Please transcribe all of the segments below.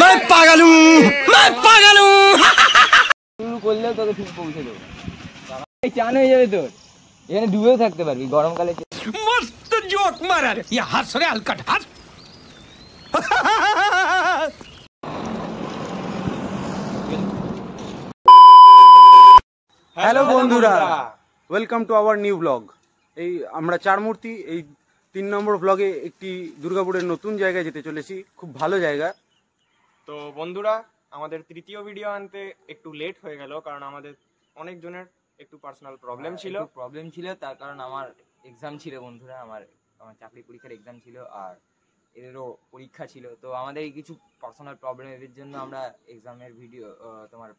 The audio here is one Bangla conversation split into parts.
मैं पागल हूँ, मैं पागल हूँ। শুরু করলেও তোকে ঠিক পৌঁছে দেবো। চান হয়ে যাবে তোর, এখানে ডুবেও থাকতে পারবি গরমকালে। मस्त जोक मारा रे, ये हंस रे हलकट हंस। হ্যালো বন্ধুরা, welcome to our new blog. এই আমরা চার মূর্তি এই 3 নম্বর ব্লগে একটি দুর্গাপুরের নতুন জায়গায় যেতে চলেছি, খুব ভালো জায়গা। তো বন্ধুরা, আমাদের তৃতীয় ভিডিও আনতে একটু লেট হয়ে গেল, কারণ আমাদের অনেক জনের একটু পার্সোনাল প্রবলেম ছিল। তার কারণ আমার এক্সাম ছিল বন্ধুরা, আমার চাকরি পরীক্ষার এক্সাম ছিল, আর এদেরও পরীক্ষা ছিল। তো আমাদের কিছু পার্সোনাল প্রবলেমের জন্য আমরা এক্সামের ভিডিও তোমার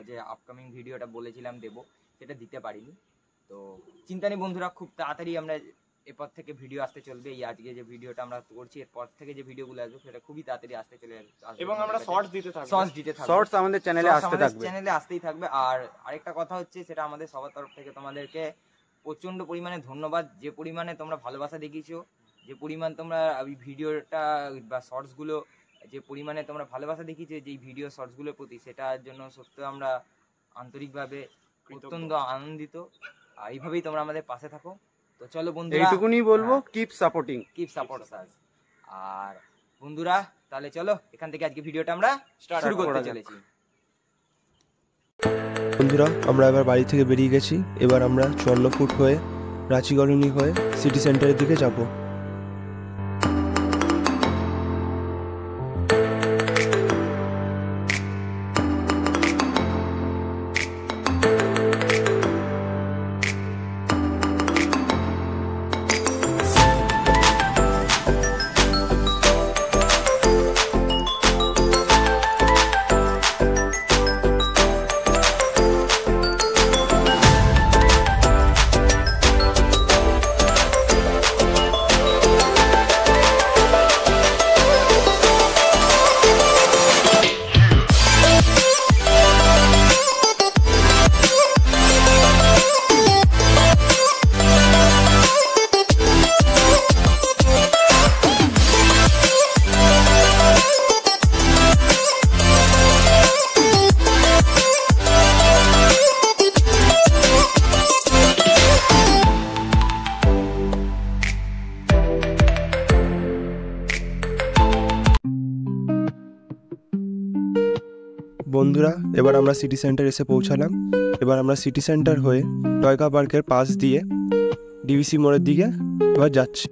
যে আপকামিং ভিডিওটা বলেছিলাম দেব, সেটা দিতে পারিনি। তো চিন্তা নেই বন্ধুরা, খুব তাড়াতাড়ি আমরা এরপর থেকে ভিডিও আসতে চলবে। এই আজকে যে ভিডিওটা আমরা করছি, এরপর থেকে যে ভিডিওগুলো আসবে সেটা খুবই তাড়াতাড়ি আসতে চলে আসবে, এবং আমরা শর্টস দিতে থাকবো। শর্টস আমাদের চ্যানেলে আসতেই থাকবে। আর আরেকটা কথা হচ্ছে, সেটা আমাদের সবার তরফ থেকে তোমাদেরকে প্রচন্ড পরিমাণে ধন্যবাদ। যে পরিমাণে তোমরা ভালোবাসা দেখিয়েছো, যে পরিমাণ তোমরা এই ভিডিওটা বা শর্টস গুলো যে পরিমাণে তোমরা ভালোবাসা দেখিয়েছো যে ভিডিও শর্টস গুলোর প্রতি, সেটার জন্য সত্যি আমরা আন্তরিকভাবে অত্যন্ত আনন্দিত। আর এইভাবেই তোমরা আমাদের পাশে থাকো। তো চলো বন্ধুরা, এইটুকুনি বলবো, কিপ সাপোর্ট আস। আর বন্ধুরা তাহলে চলো এখান থেকে আজকে ভিডিওটা আমরা শুরু করতে চলেছি। বন্ধুরা, আমরা এবার বাড়ি থেকে বেরিয়ে গেছি। এবার আমরা 54 ফুট হয়ে রাঁচি কলোনি হয়ে সিটি সেন্টারের দিকে যাব। বন্ধুরা, এবার আমরা সিটি সেন্টার এসে পৌঁছালাম। এবার আমরা সিটি সেন্টার হয়ে টয়কা পার্কের পাশ দিয়ে ডিভিসি মোড়ের দিকে এবার যাচ্ছি।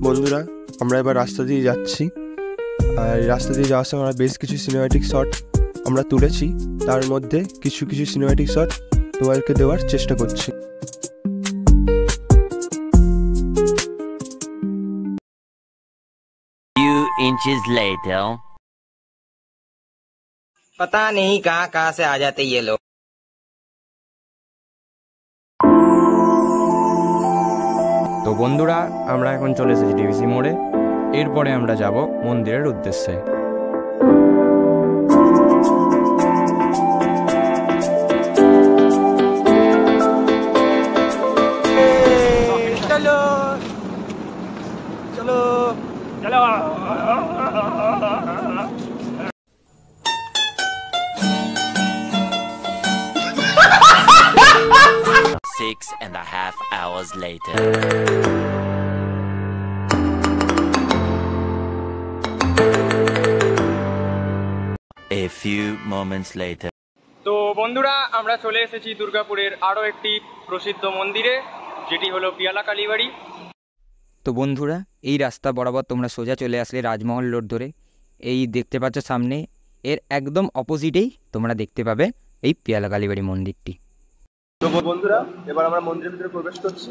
বন্ধুরা, আমরা এবার রাস্তা দিয়ে যাচ্ছি। আর রাস্তা দিয়ে যাওয়ার সময় আমরা বেশ কিছু সিনেম্যাটিক শট আমরা তুলেছি। তার মধ্যে কিছু কিছু সিনেম্যাটিক শট তোমাদেরকে দেওয়ার চেষ্টা করছি। Few inches later. पता नहीं कहाँ से आ जाते ये लोग। তো বন্ধুরা, আমরা এখন চলে এসেছি ডিভিসি মোড়ে। এরপরে আমরা যাব মন্দিরের উদ্দেশ্যে। চলো চলো। 6.5 hours later. A few moments later. তো বন্ধুরা, আমরা চলে এসেছি দুর্গাপুরের আরো একটি প্রসিদ্ধ মন্দিরে, যেটি হলো পিয়ালা কালীবাড়ি। তো বন্ধুরা, এই রাস্তা বরাবর তোমরা সোজা চলে আসলে রাজমহল রোড ধরে, এই দেখতে পাচ্ছ সামনে, এর একদম অপোজিটেই তোমরা দেখতে পাবে এই পিয়ালা কালীবাড়ি মন্দিরটি। তো বন্ধুরা, এবার আমরা মন্দিরের ভিতরে প্রবেশ করছি।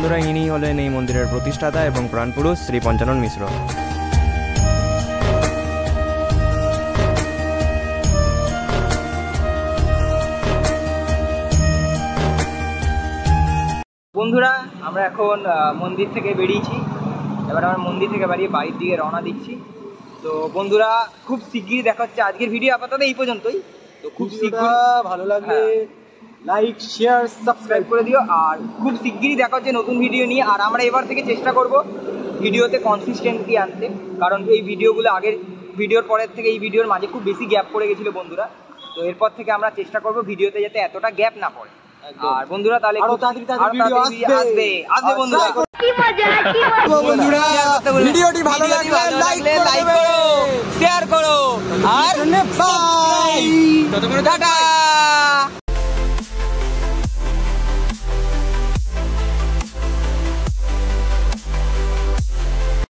বন্ধুরা, ইনি হলেন এই মন্দিরের প্রতিষ্ঠাতা এবং প্রাণপুরুষ শ্রী পঞ্চানন মিশ্র। বন্ধুরা, আমরা এখন মন্দির থেকে বেরিয়েছি। এবার আমরা মন্দির থেকে বেরিয়ে বাড়ির দিকে রওনা দিচ্ছি। তো বন্ধুরা, খুব শিগগিরই দেখা হচ্ছে। আজকের ভিডিও আপাতত এই পর্যন্তই। তো খুব শীঘ্রই ভালো লাগলে লাইক, শেয়ার, সাবস্ক্রাইব করে দিও। আর খুব শিগগিরই দেখা হচ্ছে নতুন ভিডিও নিয়ে। আর আমরা এবার থেকে চেষ্টা করব ভিডিওতে কনসিস্টেন্সি আনতে, কারণ এই ভিডিওগুলো আগের ভিডিওর পরের থেকে এই ভিডিওর মাঝে খুব বেশি গ্যাপ পড়ে গেছিলো বন্ধুরা। তো এর থেকে আমরা চেষ্টা করব ভিডিওতে যাতে এতটা গ্যাপ না পড়ে। আর বন্ধুরা, তাহলে আরো তাড়াতাড়ি আসবে বন্ধুরা। বন্ধুরা, ভিডিওটি ভালো লাগলে লাইক করো, শেয়ার করো আর বাই। টাটা।